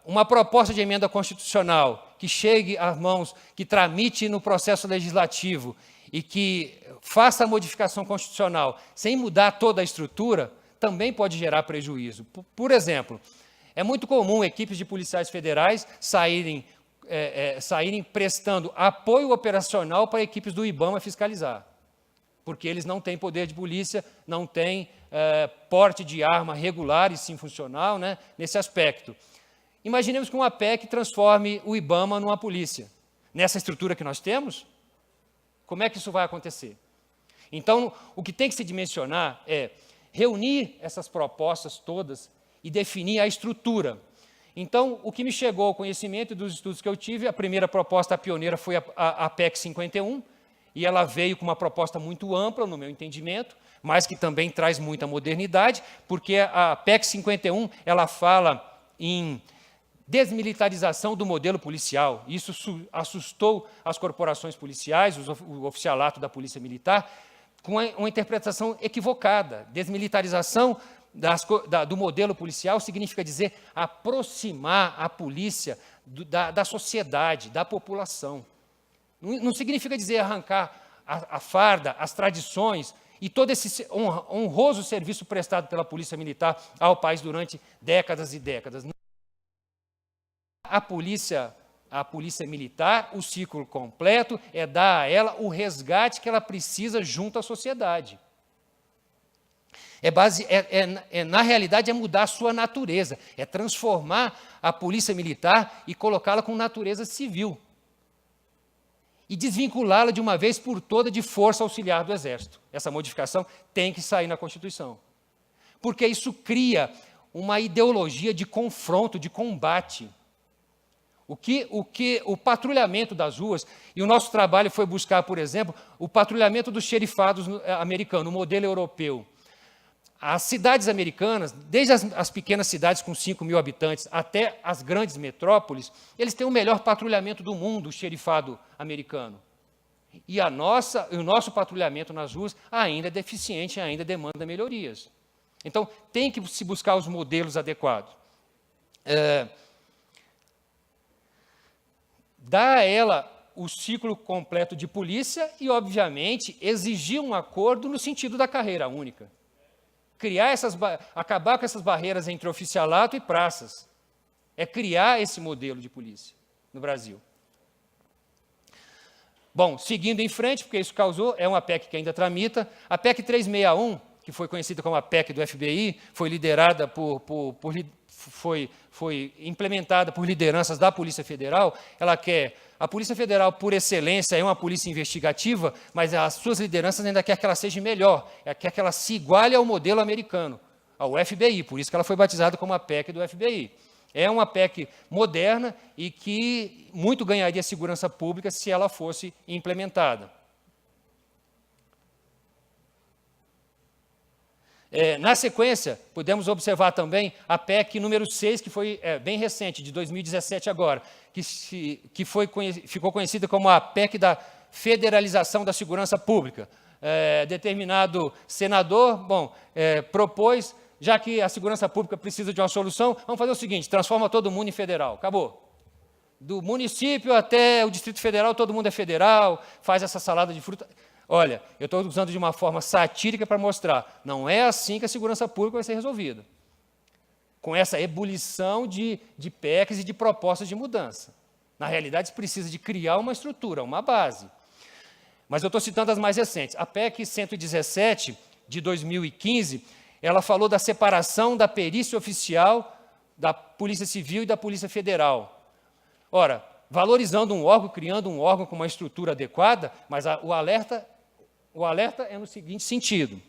uma proposta de emenda constitucional que chegue às mãos, que tramite no processo legislativo e que faça a modificação constitucional sem mudar toda a estrutura, também pode gerar prejuízo. Por exemplo, é muito comum equipes de policiais federais saírem prestando apoio operacional para equipes do IBAMA fiscalizar, porque eles não têm poder de polícia, não têm porte de arma regular e sim funcional, né, nesse aspecto. Imaginemos que uma PEC transforme o IBAMA numa polícia. Nessa estrutura que nós temos, como é que isso vai acontecer? Então, o que tem que se dimensionar é reunir essas propostas todas e definir a estrutura. Então, o que me chegou ao conhecimento dos estudos que eu tive, a primeira proposta, a pioneira, foi a PEC 51, e ela veio com uma proposta muito ampla, no meu entendimento, mas que também traz muita modernidade, porque a PEC 51, ela fala em desmilitarização do modelo policial. Isso assustou as corporações policiais, o oficialato da Polícia Militar, com uma interpretação equivocada. Desmilitarização do modelo policial significa dizer aproximar a polícia da sociedade, da população. Não significa dizer arrancar a farda, as tradições e todo esse honroso serviço prestado pela Polícia Militar ao país durante décadas e décadas. A polícia militar, o ciclo completo, é dar a ela o resgate que ela precisa junto à sociedade. Na realidade, é mudar a sua natureza, é transformar a polícia militar e colocá-la com natureza civil. E desvinculá-la de uma vez por toda de força auxiliar do Exército. Essa modificação tem que sair na Constituição. Porque isso cria uma ideologia de confronto, de combate. O patrulhamento das ruas, e o nosso trabalho foi buscar, por exemplo, o patrulhamento dos xerifados americanos, o modelo europeu. As cidades americanas, desde as pequenas cidades com 5 mil habitantes até as grandes metrópoles, eles têm o melhor patrulhamento do mundo, o xerifado americano. E o nosso patrulhamento nas ruas ainda é deficiente, ainda demanda melhorias. Então, tem que se buscar os modelos adequados. Dar a ela o ciclo completo de polícia e, obviamente, exigir um acordo no sentido da carreira única. Acabar com essas barreiras entre oficialato e praças. É criar esse modelo de polícia no Brasil. Bom, seguindo em frente, porque isso causou, é uma PEC que ainda tramita, a PEC 361, que foi conhecida como a PEC do FBI, foi liderada foi implementada por lideranças da Polícia Federal. Ela quer, a Polícia Federal, por excelência, é uma polícia investigativa, mas as suas lideranças ainda quer que ela seja melhor, quer que ela se iguale ao modelo americano, ao FBI, por isso que ela foi batizada como a PEC do FBI. É uma PEC moderna e que muito ganharia a segurança pública se ela fosse implementada. Na sequência, podemos observar também a PEC número 6, que foi bem recente, de 2017 agora, que ficou conhecida como a PEC da federalização da segurança pública. Determinado senador, propôs, já que a segurança pública precisa de uma solução, vamos fazer o seguinte, transforma todo mundo em federal, acabou. Do município até o Distrito Federal, todo mundo é federal, faz essa salada de fruta. Olha, eu estou usando de uma forma satírica para mostrar, não é assim que a segurança pública vai ser resolvida. Com essa ebulição de PECs e de propostas de mudança. Na realidade, se precisa de criar uma estrutura, uma base. Mas eu estou citando as mais recentes. A PEC 117, de 2015, ela falou da separação da perícia oficial da Polícia Civil e da Polícia Federal. Ora, valorizando um órgão, criando um órgão com uma estrutura adequada, mas o alerta é no seguinte sentido.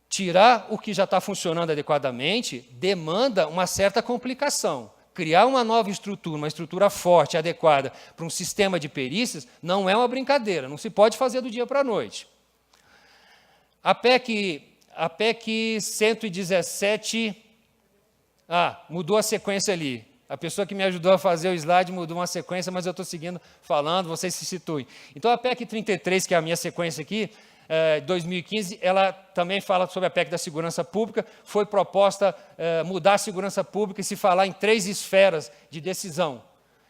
Tirar o que já está funcionando adequadamente demanda uma certa complicação. Criar uma nova estrutura, uma estrutura forte, adequada para um sistema de perícias, não é uma brincadeira, não se pode fazer do dia para a noite. A PEC 117, mudou a sequência ali. A pessoa que me ajudou a fazer o slide mudou uma sequência, mas eu estou seguindo falando, vocês se situem. Então, a PEC 33, que é a minha sequência aqui, 2015, ela também fala sobre a PEC da segurança pública, foi proposta mudar a segurança pública e se falar em 3 esferas de decisão.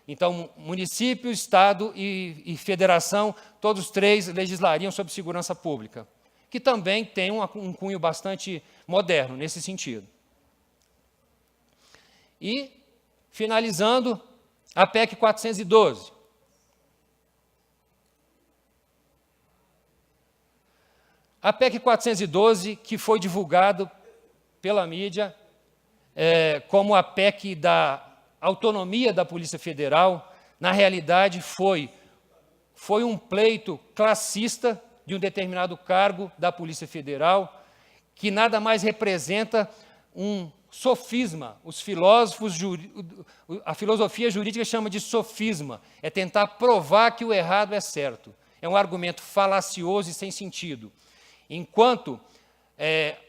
Então, município, Estado e Federação, todos 3 legislariam sobre segurança pública, que também tem um cunho bastante moderno nesse sentido. E, finalizando, a PEC 412. A PEC 412, que foi divulgado pela mídia como a PEC da autonomia da Polícia Federal, na realidade foi um pleito classista de um determinado cargo da Polícia Federal, que nada mais representa um sofisma. Os filósofos, a filosofia jurídica chama de sofisma, é tentar provar que o errado é certo. É um argumento falacioso e sem sentido. Enquanto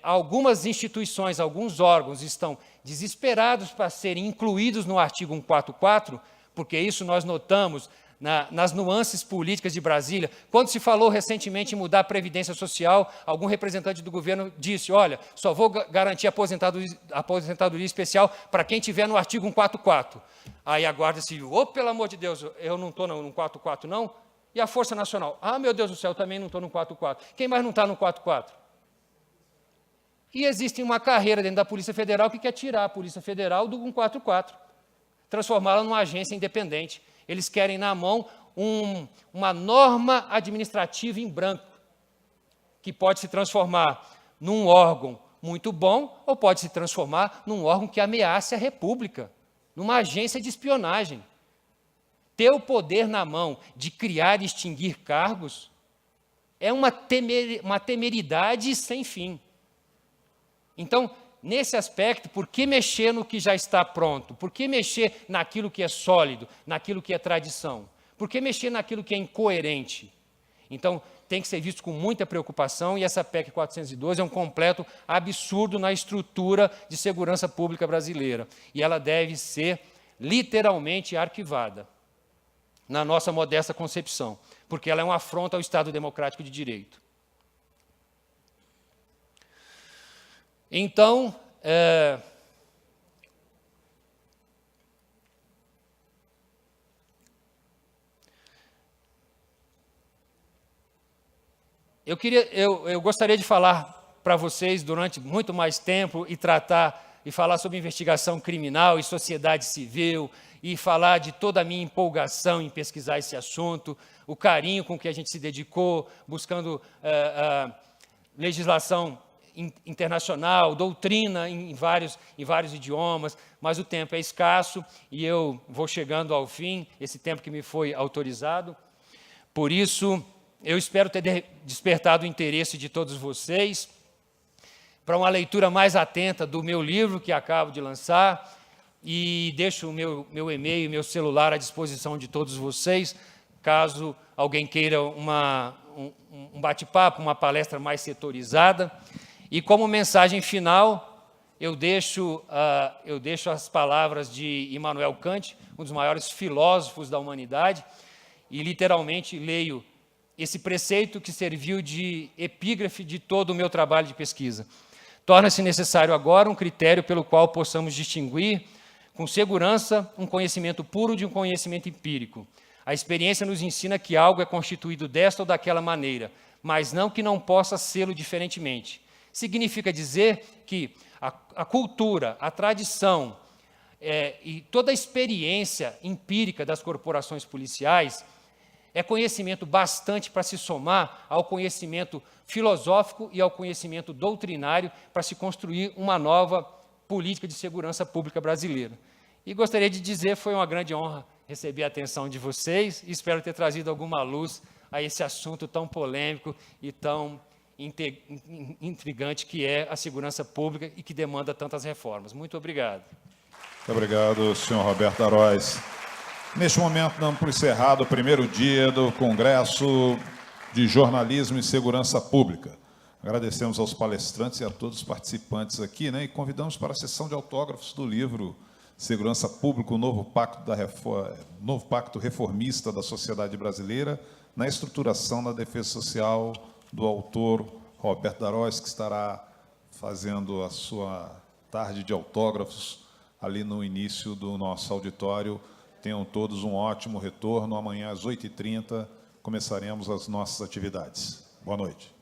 algumas instituições, alguns órgãos estão desesperados para serem incluídos no artigo 144, porque isso nós notamos nas nuances políticas de Brasília. Quando se falou recentemente em mudar a Previdência Social, algum representante do governo disse, olha, só vou garantir aposentadoria especial para quem estiver no artigo 144. Aí a Guarda Civil, pelo amor de Deus, eu não estou no 144 não? E a Força Nacional, meu Deus do céu, eu também não estou no 144. Quem mais não está no 144? E existe uma carreira dentro da Polícia Federal que quer tirar a Polícia Federal do 144, transformá-la numa agência independente. Eles querem na mão uma norma administrativa em branco, que pode se transformar num órgão muito bom ou pode se transformar num órgão que ameace a República, numa agência de espionagem. Ter o poder na mão de criar e extinguir cargos é uma temeridade sem fim. Então, nesse aspecto, por que mexer no que já está pronto? Por que mexer naquilo que é sólido, naquilo que é tradição? Por que mexer naquilo que é incoerente? Então, tem que ser visto com muita preocupação e essa PEC 412 é um completo absurdo na estrutura de segurança pública brasileira. E ela deve ser literalmente arquivada. na nossa modesta concepção, porque ela é uma afronta ao Estado democrático de direito. Então, eu gostaria de falar para vocês durante muito mais tempo e falar sobre investigação criminal e sociedade civil, e falar de toda a minha empolgação em pesquisar esse assunto, o carinho com que a gente se dedicou, buscando legislação internacional, doutrina em vários idiomas, mas o tempo é escasso e eu vou chegando ao fim, esse tempo que me foi autorizado. Por isso, eu espero ter despertado o interesse de todos vocês para uma leitura mais atenta do meu livro que acabo de lançar, e deixo o meu e-mail e meu celular à disposição de todos vocês, caso alguém queira um bate-papo, uma palestra mais setorizada. E como mensagem final, eu deixo as palavras de Immanuel Kant, um dos maiores filósofos da humanidade, e literalmente leio esse preceito que serviu de epígrafe de todo o meu trabalho de pesquisa. Torna-se necessário agora um critério pelo qual possamos distinguir com segurança um conhecimento puro de um conhecimento empírico. A experiência nos ensina que algo é constituído desta ou daquela maneira, mas não que não possa sê-lo diferentemente. Significa dizer que a cultura, a tradição e toda a experiência empírica das corporações policiais é conhecimento bastante para se somar ao conhecimento filosófico e ao conhecimento doutrinário para se construir uma nova política de segurança pública brasileira. E gostaria de dizer, foi uma grande honra receber a atenção de vocês e espero ter trazido alguma luz a esse assunto tão polêmico e tão intrigante que é a segurança pública e que demanda tantas reformas. Muito obrigado. Muito obrigado, senhor Roberto Darós. Neste momento, damos por encerrado o primeiro dia do Congresso de Jornalismo e Segurança Pública. Agradecemos aos palestrantes e a todos os participantes aqui, né, e convidamos para a sessão de autógrafos do livro Segurança Pública, o novo pacto reformista da sociedade brasileira, na estruturação da defesa social, do autor Roberto Darós, que estará fazendo a sua tarde de autógrafos ali no início do nosso auditório. Tenham todos um ótimo retorno. Amanhã, às 8h30, começaremos as nossas atividades. Boa noite.